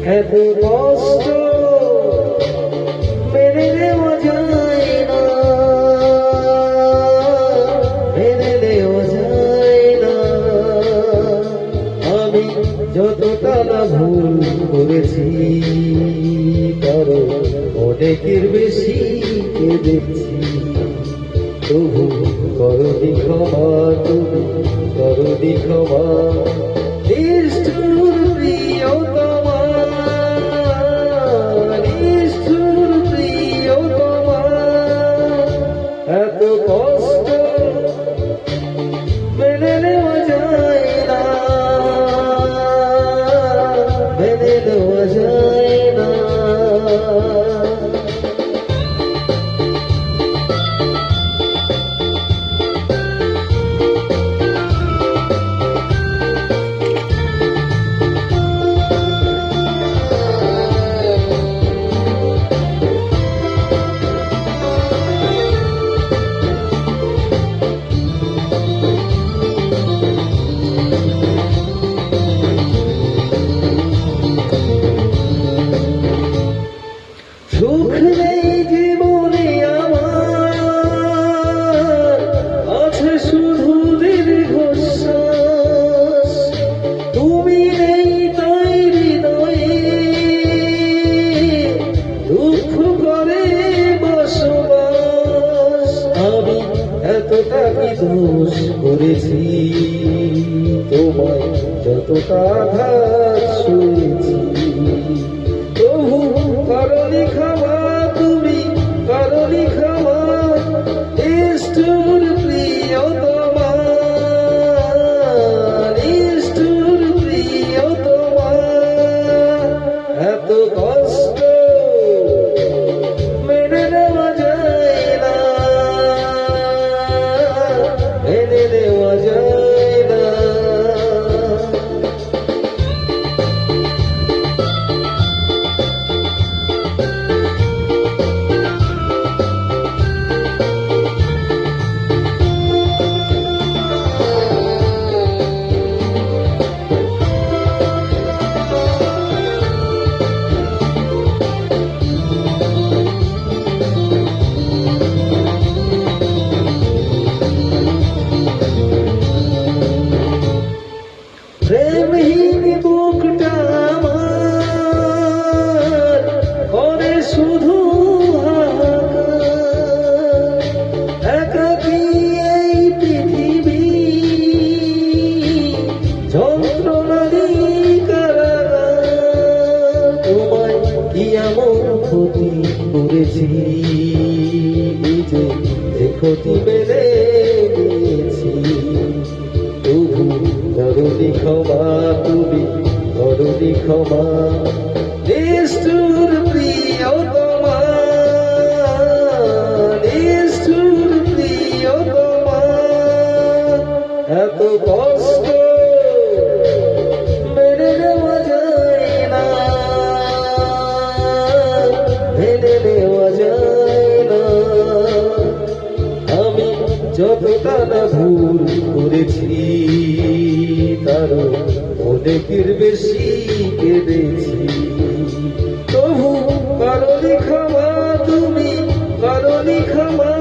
এত কষ্ট মেনে নেওয়া যায় না, মেনে নেওয়া যায় না। আমি যতটা না ভুল করেছি তারও অনেকের বেশি কেঁদেছি, তবু করনি ক্ষমা, তুমি করনি ক্ষমা। নিষ্ঠুর প্রিয়তমা, নিষ্ঠুর প্রিয়তমা, এত কষ্ট মেনে নেওয়া যায় না, মেনে নেওয়া যায় না। সুখ নেই জীবনে আমার, আছে শুধু দীর্ঘশ্বাস। তুমি নেই তাই হৃদয়ে দুঃখ করে বসবাস। আমি এতটা কি দোষ করেছি, তোমায় যতটা আঘাত সয়েছি, তবু করনি ক্ষমা, তুমি করনি ক্ষমা। নিষ্ঠুর প্রিয়তমা, নিষ্ঠুর প্রিয়তমা, এত কষ্ট মেনে নেওয়া যায় না, মেনে নেওয়া যায় না। প্রেমহীন বুকটা আমার করে শুধু হাহাকার, একাকী এই পৃথিবী যন্ত্রণারী কারাগার। তোমায় কি এমন ক্ষতি করেছি যে ক্ষতি মেনে নিয়েছি, তবু করনি ক্ষমা, তুমি করনি ক্ষমা। নিষ্ঠুর প্রিয়তমা, নিষ্ঠুর প্রিয়তমা, এত কষ্ট মেনে নেওয়া যায় না, মেনে নেওয়া যায় না। আমি যতটা না ভুল করেছি তারও অনেকের বেশি কেঁদেছি, তবু করনি ক্ষমা, তুমি করনি ক্ষমা।